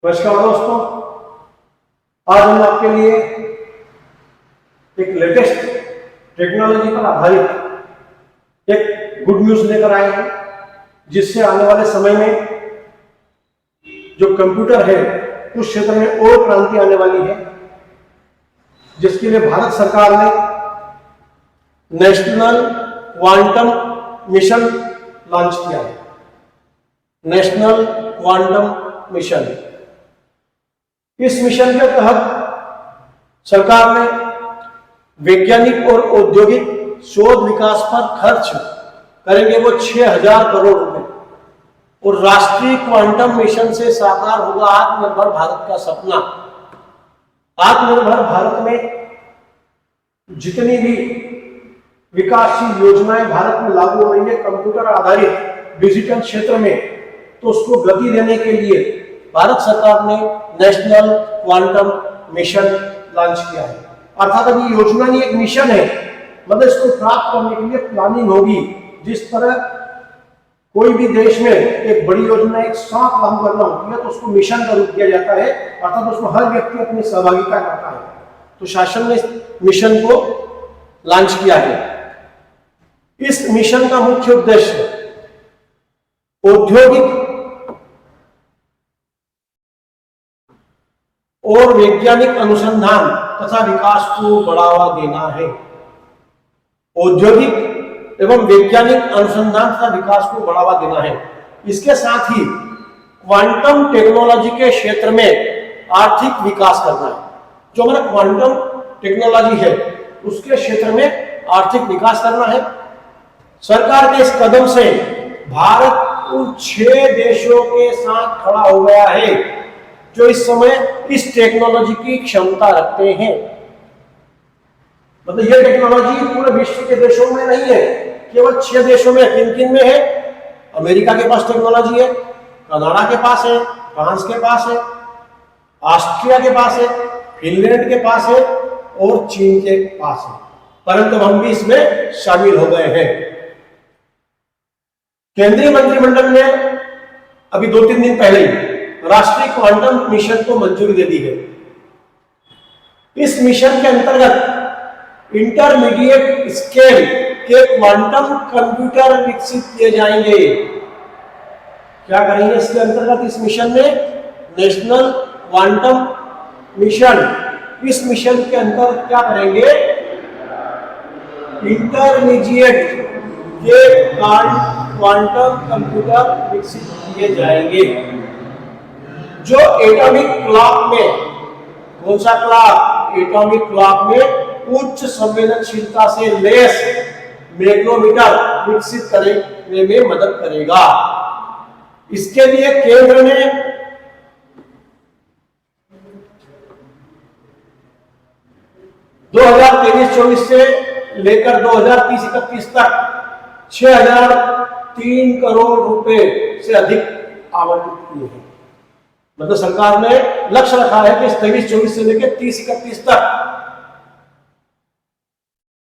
नमस्कार दोस्तों, आज हम आपके लिए एक लेटेस्ट टेक्नोलॉजी पर आधारित एक गुड न्यूज लेकर आए हैं, जिससे आने वाले समय में जो कंप्यूटर है उस क्षेत्र में और क्रांति आने वाली है, जिसके लिए भारत सरकार ने नेशनल क्वांटम मिशन लॉन्च किया है। नेशनल क्वांटम मिशन, इस मिशन के तहत सरकार ने वैज्ञानिक और औद्योगिक शोध विकास पर खर्च करेंगे वो 6,000 करोड़ रुपए, और राष्ट्रीय क्वांटम मिशन से साकार होगा आत्मनिर्भर भारत का सपना। आत्मनिर्भर भारत में जितनी भी विकासशील योजनाएं भारत में लागू हो रही है कंप्यूटर आधारित डिजिटल क्षेत्र में, तो उसको गति देने के लिए भारत सरकार ने नेशनल क्वांटम मिशन लॉन्च किया है। अर्थात अभी योजना नहीं, एक मिशन है, मतलब इसको प्राप्त करने के लिए प्लानिंग होगी। जिस तरह कोई भी देश में एक बड़ी योजना एक साथ लागू करना होती है तो उसको मिशन का रूप दिया जाता है, अर्थात उसमें हर व्यक्ति अपनी सहभागिता करता है। तो शासन ने मिशन को लॉन्च किया है। इस मिशन का मुख्य उद्देश्य औद्योगिक और वैज्ञानिक अनुसंधान तथा विकास को बढ़ावा देना है। औद्योगिक एवं वैज्ञानिक अनुसंधान तथा विकास को बढ़ावा देना है। इसके साथ ही क्वांटम टेक्नोलॉजी के क्षेत्र में आर्थिक विकास करना है। जो हमारा क्वांटम टेक्नोलॉजी है उसके क्षेत्र में आर्थिक विकास करना है। सरकार के इस कदम से भारत उन 6 देशों के साथ खड़ा हो गया है जो इस समय इस टेक्नोलॉजी की क्षमता रखते हैं। मतलब यह टेक्नोलॉजी पूरे विश्व के देशों में नहीं है, केवल 6 देशों में। किन में है? अमेरिका के पास टेक्नोलॉजी है, कनाडा के पास है, फ्रांस के पास है, ऑस्ट्रिया के पास है, फिनलैंड के पास है और चीन के पास है। परंतु हम भी इसमें शामिल हो गए हैं। केंद्रीय मंत्रिमंडल ने अभी 2-3 दिन पहले राष्ट्रीय क्वांटम मिशन को मंजूरी दे दी है। इस मिशन के अंतर्गत इंटरमीडिएट स्केल के क्वांटम कंप्यूटर विकसित किए जाएंगे। क्या करेंगे इसके अंतर्गत? इस मिशन में नेशनल क्वांटम मिशन, इस मिशन के अंतर्गत क्या करेंगे? इंटरमीडिएट के क्वांटम कंप्यूटर विकसित किए जाएंगे जो एटॉमिक क्लॉक में, कौन सा क्लॉक? एटॉमिक क्लॉक में उच्च संवेदनशीलता से लैस मैग्नेटोमीटर विकसित करने में मदद करेगा। इसके लिए केंद्र ने (2023-24) से लेकर 2030-31 तक 6,003 करोड़ रुपए से अधिक आवंटित किए हैं। मतलब सरकार ने लक्ष्य रखा है कि 23-24 से लेकर 30-31 तक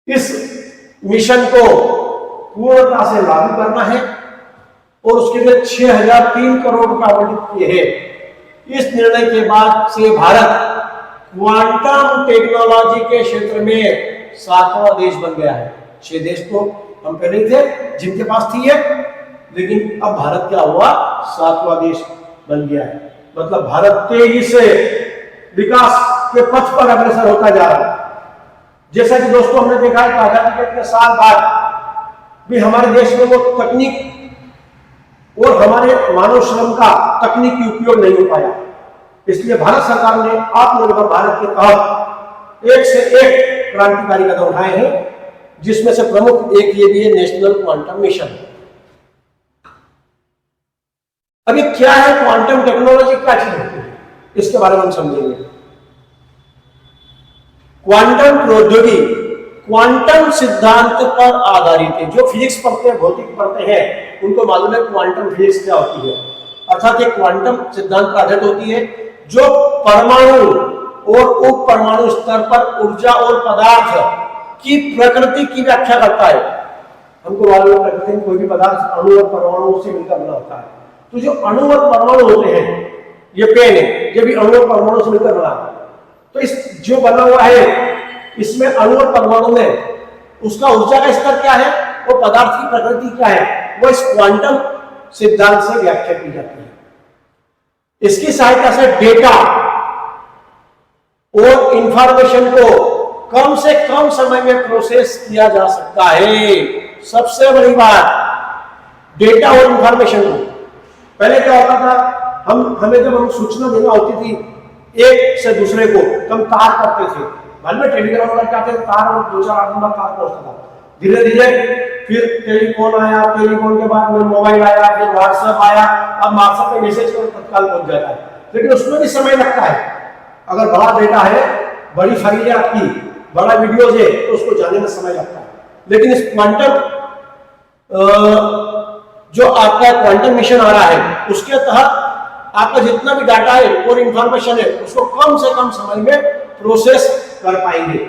इस मिशन को पूर्णता से लागू करना है और उसके लिए 6,003 करोड़ रुपए आवंटित किए हैं। इस निर्णय के बाद से भारत क्वांटम टेक्नोलॉजी के क्षेत्र में 7वां देश बन गया है। 6 देश तो हम पहले थे जिनके पास थी है, लेकिन अब भारत क्या हुआ? 7वां देश बन गया है। मतलब भारत तेजी से विकास के पथ पर अग्रसर होता जा रहा है। जैसा कि दोस्तों हमने देखा है आजादी के इतने साल बाद भी हमारे देश में वो तकनीक और हमारे मानव श्रम का तकनीकी उपयोग नहीं हो पाया। इसलिए भारत सरकार ने आत्मनिर्भर भारत के तहत एक से एक क्रांतिकारी कदम उठाए हैं, जिसमें से प्रमुख एक ये भी है नेशनल क्वांटम मिशन। अब ये क्या है क्वांटम टेक्नोलॉजी? क्या चीज होती है इसके बारे में हम समझेंगे। क्वांटम प्रौद्योगिकी क्वांटम सिद्धांत पर आधारित है। जो फिजिक्स पढ़ते हैं, भौतिक पढ़ते हैं, उनको मालूम है क्वांटम फिजिक्स क्या होती है। अर्थात ये क्वांटम सिद्धांत पर आधारित होती है जो परमाणु और उप परमाणु स्तर पर ऊर्जा और पदार्थ की प्रकृति की व्याख्या करता है। हमको मालूम है प्रकृति में कोई भी पदार्थ अणु और परमाणु से मिलकर बना होता है। तो जो अणु और परमाणु होते हैं ये पेन है, ये भी अणु और परमाणु से मिलकर बना। तो इस जो बना हुआ है इसमें अणु और परमाणु में उसका ऊर्जा का स्तर क्या है, वो पदार्थ की प्रकृति क्या है, वो इस क्वांटम सिद्धांत से व्याख्या की जाती है। इसकी सहायता से डेटा और इंफॉर्मेशन को कम से कम समय में प्रोसेस किया जा सकता है। सबसे बड़ी बात, डेटा और इंफॉर्मेशन को, पहले क्या होता था, हमें जब हम सूचना देना होती थी एक से दूसरे को, हम तार करते थे, बाद में टेलीग्राम वाला क्या थे, तार और 2-4 आदमी तार पहुंचता था। धीरे धीरे फिर टेलीफोन आया, टेलीफोन के बाद में मोबाइल आया, फिर व्हाट्सएप आया, अब व्हाट्सएप पे मैसेज करो तत्काल पहुंच जाता है, लेकिन उसमें भी समय लगता है। अगर बड़ा डेटा है, बड़ी फाइल है आपकी, बड़ा वीडियोज है, तो उसको जाने में समय लगता है। लेकिन इस क्वांटम जो आपका क्वांटम मिशन आ रहा है, उसके तहत आपका जितना भी डाटा है और इंफॉर्मेशन है उसको कम से कम समय में प्रोसेस कर पाएंगे।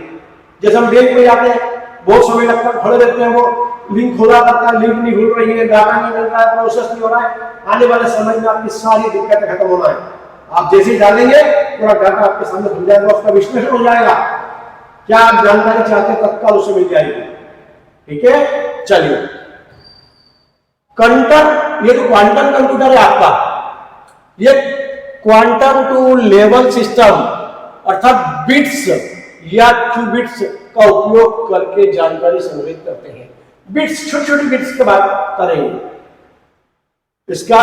जैसे हम बैंक में जाते हैं, बहुत समय लगता है, खड़े रहते हैं, वो लिंक खोला करता है, लिंक नहीं खुल रही है, डाटा नहीं मिल रहा है, प्रोसेस नहीं हो रहा है, आने वाले समय में आपकी सारी दिक्कतें खत्म होना है। आप जैसे ही डालेंगे पूरा डाटा आपके सामने खुल जाएगा, उसका विश्लेषण हो जाएगा, क्या आप जानकारी चाहते हैं तत्काल उसे मिल जाएगी। ठीक है, चलिए क्वांटम, ये तो क्वांटम कंप्यूटर है आपका, ये क्वांटम टू लेवल सिस्टम अर्थात बिट्स या क्यूबिट्स का उपयोग करके जानकारी संग्रहित करते हैं। बिट्स, छोटी छोटी बिट्स की बात करेंगे, इसका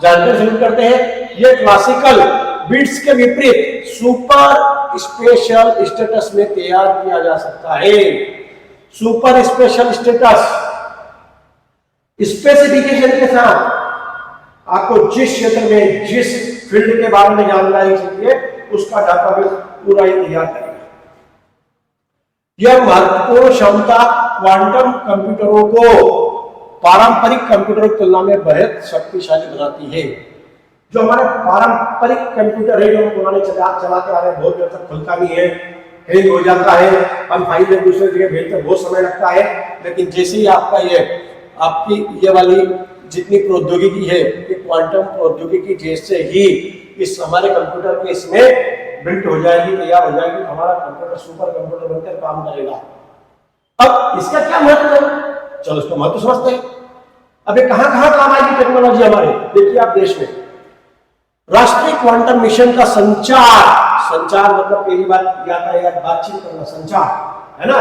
जानकारी संग्रहित करते हैं। ये क्लासिकल बिट्स के विपरीत सुपर स्पेशल स्टेटस में तैयार किया जा सकता है। सुपर स्पेशल स्टेटस स्पेसिफिकेशन के साथ आपको जिस क्षेत्र में, जिस फील्ड के बारे में जानकारी चाहिए उसका डाटाबेस पूरा ही तैयार करेगा। यह महत्वपूर्ण क्षमता क्वांटम कंप्यूटरों को पारंपरिक कंप्यूटरों की तुलना में बेहद शक्तिशाली बनाती है। जो हमारे पारंपरिक कंप्यूटर है, जो हम पुराने चलाते आ रहे हैं, बहुत देर तक खुलता नहीं है, हैंग हो जाता है, हम फाइल एक दूसरे जगह भेजते बहुत समय लगता है। लेकिन जैसे ही आपका आपकी ये वाली जितनी प्रौद्योगिकी है, ये क्वांटम प्रौद्योगिकी जैसे ही इस हमारे कंप्यूटर के इसमें बिल्ट हो जाएगी, तैयार हो जाएगी, तो हमारा कंप्यूटर सुपर कंप्यूटर बनकर काम करेगा। अब इसका क्या महत्व है, चलो इसका महत्व समझते हैं। अब ये कहां कहां काम आएगी टेक्नोलॉजी हमारे, देखिए आप देश में राष्ट्रीय क्वांटम मिशन का संचार मतलब पहली बात यातायात, बातचीत करना, संचार है ना।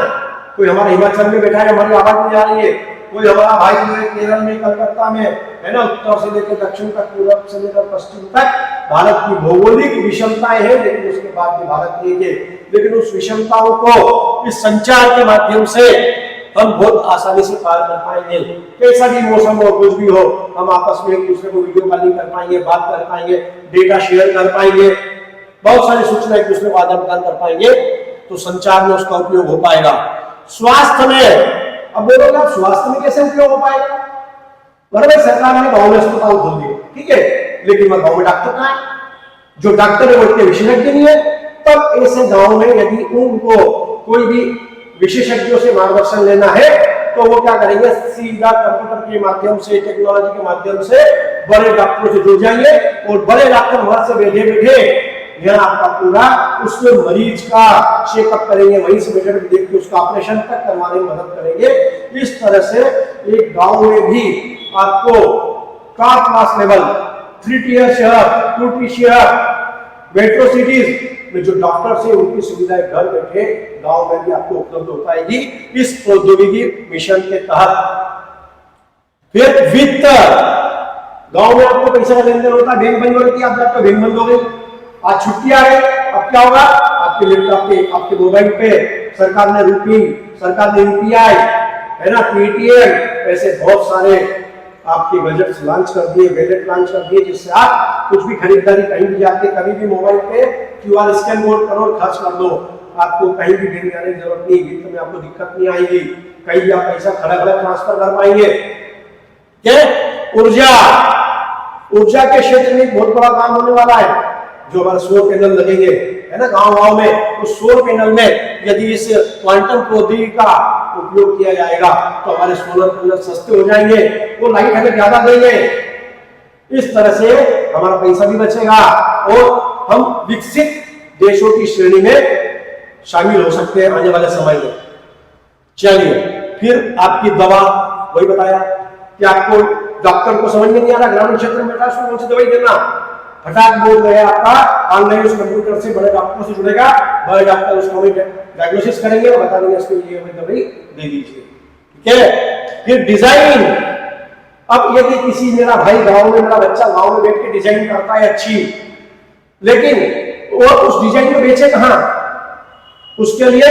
कोई हमारा हिमाचल में बैठा है, हमारी आवाज नहीं जा रही है, कोई हमारा भाई जो है केरल में, कलकत्ता में है ना, उत्तर से लेकर दक्षिण तक, पूर्व से लेकर पश्चिम तक, भारत की भौगोलिक विषमताएं हैं, लेकिन उसके बाद भी भारत एक है। लेकिन उस विषमताओं को इस संचार के माध्यम से हम बहुत आसानी से पार कर पाएंगे। कैसा भी मौसम हो, कुछ भी हो, हम आपस में एक दूसरे को वीडियो कॉलिंग कर पाएंगे, बात कर पाएंगे, डेटा शेयर कर पाएंगे, बहुत सारी सूचना एक दूसरे को आदान प्रदान कर पाएंगे। तो संचार में उसका उपयोग हो पाएगा। स्वास्थ्य में, अब बोलोगे आप स्वास्थ्य में कैसे उपयोग हो पाएगा, बराबर, सरकार ने गांव में अस्पताल खोल दिए, ठीक है, लेकिन वह गांव में डॉक्टर कहां है, जो डॉक्टर है वो इतने विशेषज्ञ नहीं है। तब ऐसे गांव में यदि उनको कोई भी विशेषज्ञों से मार्गदर्शन लेना है तो वो क्या करेंगे, सीधा कंप्यूटर के माध्यम से, टेक्नोलॉजी के माध्यम से बड़े डॉक्टरों से जुड़ जाएंगे और बड़े डॉक्टर वहां से बैठे बैठे यहाँ आपका पूरा उसके मरीज का चेकअप करेंगे, वहीं से बैठे बैठे देख के उसका ऑपरेशन तक करवाने में मदद करेंगे। इस तरह से एक गांव में भी आपको टॉप क्लास लेवल, 3 टियर शहर, 2 टियर शहर, मेट्रो सिटीज में जो डॉक्टर्स है उनकी सुविधाएं घर बैठे गांव में भी आपको उपलब्ध हो पाएगी इस प्रौद्योगिकी मिशन के तहत। फिर वित्त, गांव में आपको पैसा का लेन देन होता है, बैंक बंद हो रही थी, आप जाते हो बैंक बंद हो गई, आज छुट्टी आ गई, अब क्या होगा, आपके लैपटॉप पे, आपके मोबाइल पे सरकार ने सरकार ने यूपीआई है ना, पेटीएम, ऐसे बहुत सारे आपके बजट लॉन्च कर दिए, वैलेट लॉन्च कर दिए, जिससे आप कुछ भी खरीदारी कहीं भी जाके कभी भी मोबाइल पे क्यूआर स्कैन कोड करो, खर्च कर दो, आपको कहीं भी देने जाने की जरूरत नहीं, वित्त में आपको दिक्कत नहीं आएगी, कहीं भी आप पैसा खड़ा ट्रांसफर कर पाएंगे। क्या ऊर्जा के क्षेत्र में बहुत बड़ा काम होने वाला है, जो हमारे सौर पैनल लगेंगे है ना गांव में, उस सौर पैनल में यदि इस क्वांटम प्रौद्योगिकी का उपयोग किया जाएगा तो हमारे सोलर पैनल सस्ते हो जाएंगे, वो लाइट हमें ज्यादा देंगे, इस तरह से हमारा पैसा भी बचेगा और हम विकसित देशों की श्रेणी में शामिल हो सकते हैं आने वाले समय में। चलिए, फिर आपकी दवा, वही बताया कि आपको डॉक्टर को समझ में नहीं आ रहा, ग्रामीण क्षेत्र में बैठा कौन सी दवाई देना, फटाक बोल गया आपका ऑनलाइन उस कंप्यूटर से बड़े डॉक्टर से जुड़ेगा, बड़े डॉक्टर उसको डायग्नोसिस करेंगे और बता देंगे इसके लिए दवाई दे दीजिए। ठीक है। फिर डिजाइन, अब यदि किसी मेरा भाई गांव में, मेरा बच्चा गांव में बैठ के डिजाइन करता है अच्छी, लेकिन वो उस डिजाइन को बेचे कहां? उसके लिए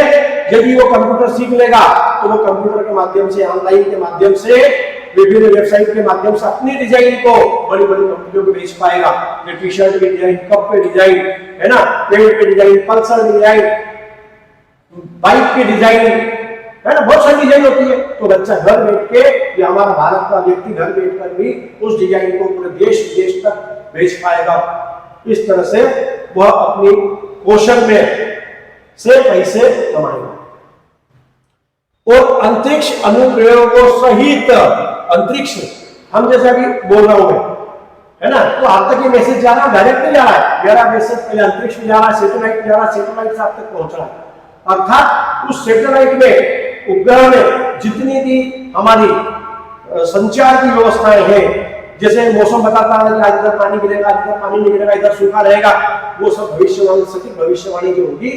यदि वो कंप्यूटर सीख लेगा तो वो कंप्यूटर के माध्यम से, ऑनलाइन के माध्यम से, विभिन्न वेबसाइट के माध्यम से अपनी डिजाइन को बड़ी बड़ी कंपनियों को बेच पाएगा। टी शर्ट की डिजाइन, कप पे डिजाइन, है ना, पेड़ पे डिजाइन, पल्सर डिजाइन, बाइक की डिजाइन, है ना, बहुत सारी डिजाइन होती है। तो बच्चा घर बैठ के, या हमारा भारत का व्यक्ति घर बैठकर भी उस डिजाइन को पूरे देश विदेश तक बेच पाएगा। इस तरह से वह अपनी कौशल में से पैसे कमाएगा। और अंतरिक्ष अनुप्रयोगों सहित, अंतरिक्ष, हम जैसे अभी बोल रहा हूं मैं, है ना, तो आप तक ये मैसेज जा रहा है, डायरेक्ट नहीं जा रहा है, मेरा मैसेज पहले अंतरिक्ष में जा रहा है, सैटेलाइट में जा रहा है, सैटेलाइट से आप तक पहुंच रहा है। अर्थात उस सैटेलाइट में, उपग्रह में जितनी भी हमारी संचार की व्यवस्थाएं हैं, जैसे मौसम बताता है कि आज इधर पानी गिरेगा, इधर पानी नहीं गिरेगा, इधर सूखा रहेगा, वो सब भविष्यवाणी, सटीक भविष्यवाणी जो होगी,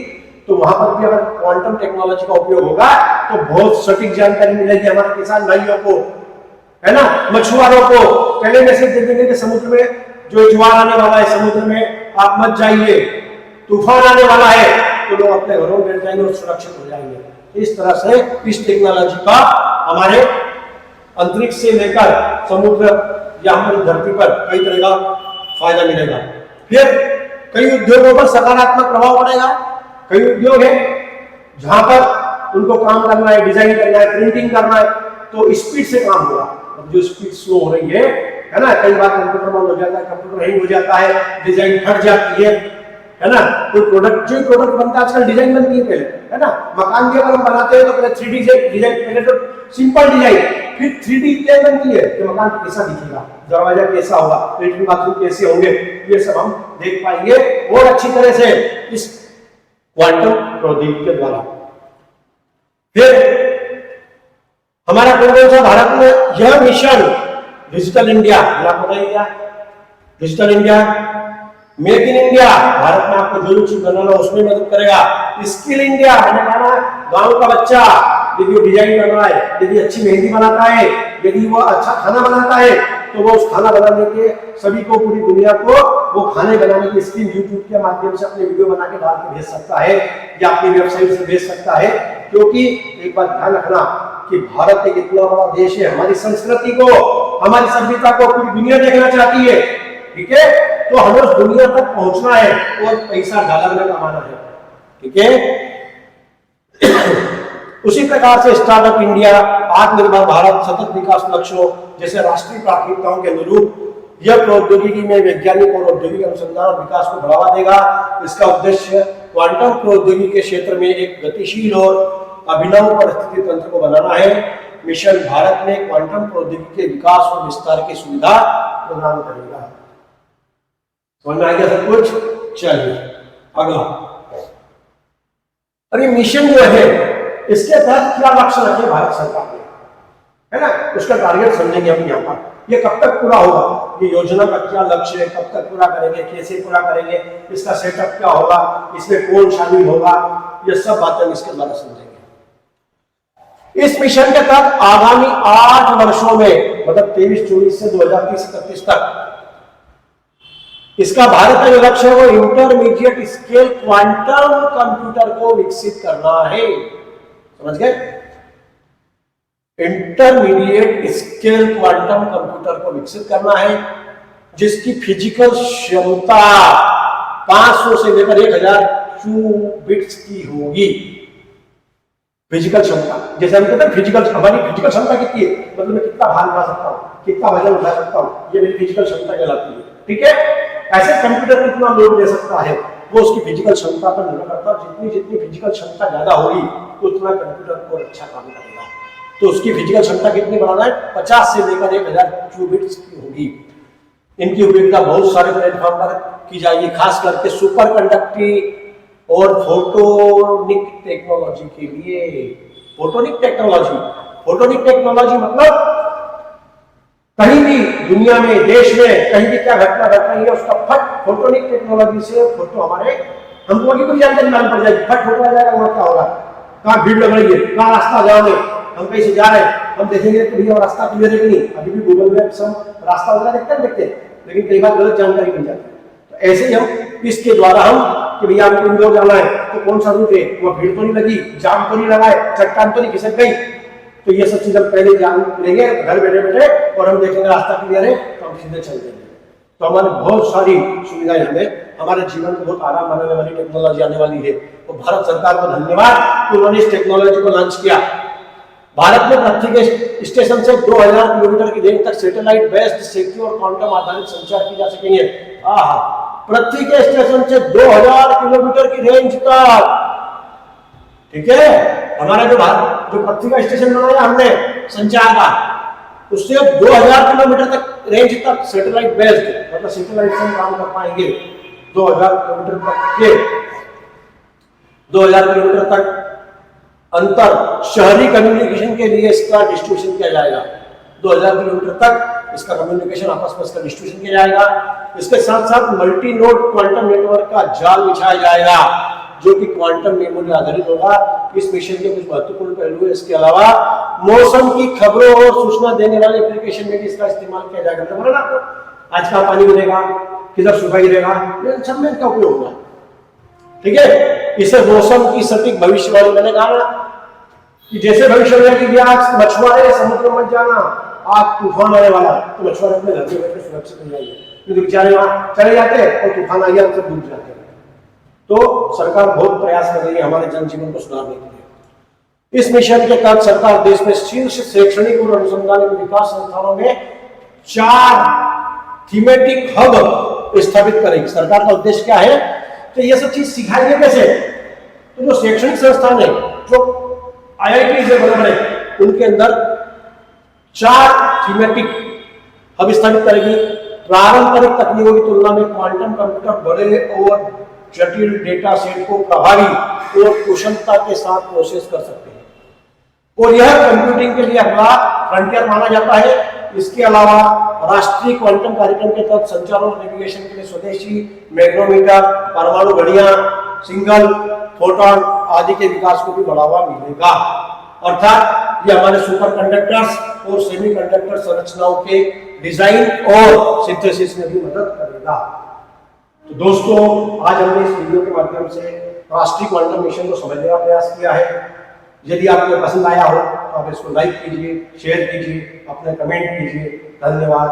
तो वहां पर भी अगर क्वांटम टेक्नोलॉजी का उपयोग होगा तो बहुत सटीक जानकारी मिलेगी हमारे किसान भाइयों को, है ना, मछुआरों को। पहले मैसेज दे देंगे कि समुद्र में जो ज्वार आने वाला है, समुद्र में आप मत जाइए, तूफान आने वाला है, तो लोग अपने घरों में बैठ जाएंगे और सुरक्षित हो जाएंगे। इस तरह से इस टेक्नोलॉजी का हमारे अंतरिक्ष से लेकर समुद्र या हमारी धरती पर कई तरह का फायदा मिलेगा। फिर कई उद्योगों पर सकारात्मक प्रभाव पड़ेगा। कई उद्योग है जहां पर उनको काम करना है, डिजाइन करना है, प्रिंटिंग करना है, तो स्पीड से काम होगा। जो स्पीड स्लो हो रही है ना, कई बार कंप्यूटर बंद हो जाता है, कंप्यूटर हैंग हो जाता है, डिजाइन फट जाती है ना, कोई प्रोडक्ट, जो प्रोडक्ट बनता है आजकल डिजाइन बनती है पहले, है ना, मकान भी अगर हम बनाते हैं तो पहले 3D डिजाइन, पहले तो सिंपल डिजाइन, फिर 3D डिजाइन बनती है कि मकान कैसा दिखेगा, दरवाजा कैसा होगा, लेटरिन बाथरूम कैसे होंगे, ये सब हम देख पाएंगे और अच्छी तरह से इस क्वांटम प्रौद्योगिकी के द्वारा। फिर हमारा कौन सा भारत में यह मिशन डिजिटल इंडिया, आपको बताइए, digital India, make in India, Bharat में आपको जो चीज बनाना उसमें मदद करेगा। स्किल इंडिया, मैंने कहा गांव का बच्चा यदि वो डिजाइन कर रहा है, यदि अच्छी मेहंदी बनाता है, यदि वो अच्छा खाना बनाता है, तो वो उस खाना बनाने के सभी को, पूरी दुनिया को वो खाने बनाने की स्किल यूट्यूब के माध्यम से अपने वीडियो बना के डाल के भेज सकता है या अपनी वेबसाइट से भेज सकता है। क्योंकि एक बात ध्यान रखना कि भारत एक इतना बड़ा देश है, हमारी संस्कृति को, हमारी सभ्यता को पूरी दुनिया देखना चाहती है, ठीक है, तो हमें उस दुनिया तक पहुंचना है और पैसा डॉलर में कमाना है, ठीक है। उसी प्रकार से स्टार्टअप इंडिया, आत्मनिर्भर भारत, सतत विकास लक्ष्यों जैसे राष्ट्रीय प्राथमिकताओं के अनुरूप यह प्रौद्योगिकी में वैज्ञानिक और औद्योगिक अनुसंधान और विकास को बढ़ावा देगा। इसका उद्देश्य क्वांटम प्रौद्योगिकी के क्षेत्र में एक गतिशील और अभिनव परिस्थिति तंत्र को बनाना है। मिशन भारत में क्वांटम प्रौद्योगिकी के विकास और विस्तार की सुविधा प्रदान करेगा। समझ में आ गया सब कुछ? चलिए अगला, अरे मिशन जो है इसके तहत क्या लक्ष्य रखे भारत सरकार ने, है ना, उसका टारगेट समझेंगे हम यहाँ पर। ये कब तक पूरा होगा, ये योजना का क्या लक्ष्य है, कब तक पूरा करेंगे, कैसे पूरा करेंगे, इसका सेटअप क्या होगा, इसमें कौन शामिल होगा, ये सब बातें हम इसके द्वारा समझेंगे। इस मिशन के तहत आगामी 8 वर्षों में, मतलब 23-24 से 2030-31 तक, इसका भारत का जो लक्ष्य है वो इंटरमीडिएट स्केल क्वांटम कंप्यूटर को विकसित करना है। समझ गए? इंटरमीडिएट स्केल क्वांटम कंप्यूटर को विकसित करना है जिसकी फिजिकल क्षमता 500 से लेकर 1000 क्यूबिट्स की होगी। फिजिकल क्षमता, जैसे हम कहते हैं फिजिकल, हमारी फिजिकल क्षमता कितनी है, मतलब मैं कितना भार उठा सकता हूँ, कितना वजन उठा सकता हूँ, ये मेरी फिजिकल क्षमता कहलाती है, ठीक है। ऐसे कंप्यूटर कितना लोड ले सकता है वो उसकी फिजिकल क्षमता पर निर्भर करता है। जितनी जितनी फिजिकल क्षमता ज्यादा होगी उतना कंप्यूटर को अच्छा काम करेगा। तो उसकी फिजिकल क्षमता कितनी बढ़ाना है, 50 से लेकर 1000 क्यूबिट्स की होगी। इनकी उपयोगिता बहुत सारे प्लेटफॉर्म पर की जाएगी, खास करके सुपर कंडक्टिंग और फोटोनिक टेक्नोलॉजी के लिए। फोटोनिक टेक्नोलॉजी मतलब कहीं भी दुनिया में, देश में कहीं भी क्या घटना घट रही है उसका फट फोटोनिक टेक्नोलॉजी से फोटो हमारे हमको आगे कोई जानकारी मालूम पड़ जाएगी, फट फोटो आ जाएगा वहां क्या हो रहा है, कहाँ भीड़ लग रही है, कहाँ रास्ता जाम है, हम कहीं से जा रहे हैं, हम देखेंगे तो भैया रास्ता क्लियर है कि नहीं। अभी भी गूगल मैप्स हम रास्ता वगैरह देखते हैं, लेकिन कई बार गलत जानकारी मिल जाती है। तो ऐसे ही हम इसके द्वारा हम कि भैया हमको इंदौर जाना है तो कौन सा रूट है, वहाँ भीड़ तो नहीं लगी, जाम तो नहीं लगा है, चट्टान तो नहीं खिसक गई, तो ये सब चीज हम पहले जान लेंगे घर बैठे बैठे, और हम देखेंगे रास्ता क्लियर है तो हम सीधे चल देंगे। तो हमारे बहुत सारी सुविधाएं, हमें हमारे जीवन को बहुत आराम बनाने वाली टेक्नोलॉजी आने वाली है। तो भारत सरकार को धन्यवाद कि उन्होंने इस टेक्नोलॉजी को लॉन्च किया। भारत में पृथ्वी के स्टेशन से 2000 किलोमीटर की रेंज तक सैटेलाइट बेस्ड सिक्योर और क्वांटम आधारित संचार की जा सकेंगे। पृथ्वी के स्टेशन से 2000 किलोमीटर की रेंज तक, ठीक है। हमारा जो पृथ्वी का स्टेशन बनाया हमने संचार का, उससे 2000 किलोमीटर तक रेंज तक सैटेलाइट बेस्ड, मतलब सैटेलाइट से काम कर पाएंगे। 2000 किलोमीटर तक के 2000 किलोमीटर तक अंतर शहरी कम्युनिकेशन के लिए इसका डिस्ट्रीब्यूशन किया जाएगा। 2000 किलोमीटर तक इसका कम्युनिकेशन आपस में इसका डिस्ट्रीब्यूशन किया जाएगा। इसके साथ साथ मल्टी नोड क्वांटम नेटवर्क का जाल बिछाया जाएगा, जो कि क्वांटम मेमोरी आधारित होगा। इस मिशन के कुछ महत्वपूर्ण पहलू है। इसके अलावा मौसम की खबरों और सूचना देने वाले एप्लीकेशन में भी इसका इस्तेमाल किया जाएगा। तो बोला ना आपको, आज का पानी गिरेगा, किधर सुबह गिरेगा, सब में इसका उपयोग होगा, ठीक है। इसे मौसम की सटीक भविष्यवाणी, मैंने कहा ना कि जैसे भविष्यवाणी की आज मछुआरे समुद्र में जाना, आज तूफान आने वाला, तो मछुआरे अपने घर में बैठे सुरक्षित हो जाएंगे, क्योंकि बेचारे वहां चले जाते हैं और तूफान आ गया तो डूब जाते हैं। तो सरकार बहुत प्रयास कर रही है हमारे जनजीवन को सुधारने के लिए। इस मिशन के तहत सरकार देश में शीर्ष शैक्षणिक और अनुसंधान एवं विकास संस्थानों में 4 थीमेटिक हब स्थापित करेगी। सरकार का उद्देश्य क्या है, तो ये सब चीज सिखाएंगे कैसे, तो जो शैक्षणिक संस्थान है, जो IIT से बड़े उनके अंदर 4 थीमेटिक हब स्थापित करेगी। पारंपरिक तकनीकों की तुलना में क्वांटम कंप्यूटर बड़े और जटिल डेटा सेट को प्रभावी और कुशलता के साथ प्रोसेस कर सकते हैं, और यह कंप्यूटिंग के लिए अगला फ्रंटियर माना जाता है। इसके अलावा राष्ट्रीय क्वांटम कार्यक्रम के तहत संचार और नेविगेशन के लिए स्वदेशी मैग्नेटोमीटर, परमाणु घड़ियां, सिंगल फोटॉन आदि के विकास को भी बढ़ावा मिलेगा। अर्थात ये हमारे सुपर कंडक्टर्स और सेमीकंडक्टर संरचनाओं के डिजाइन और सिंथेसिस में भी मदद करेगा। तो दोस्तों, आज हमने इस वीडियो के माध्यम से राष्ट्रीय क्वांटम मिशन को समझने का प्रयास किया है। यदि आपको पसंद आया हो तो आप इसको लाइक कीजिए, शेयर कीजिए, अपने कमेंट कीजिए। धन्यवाद।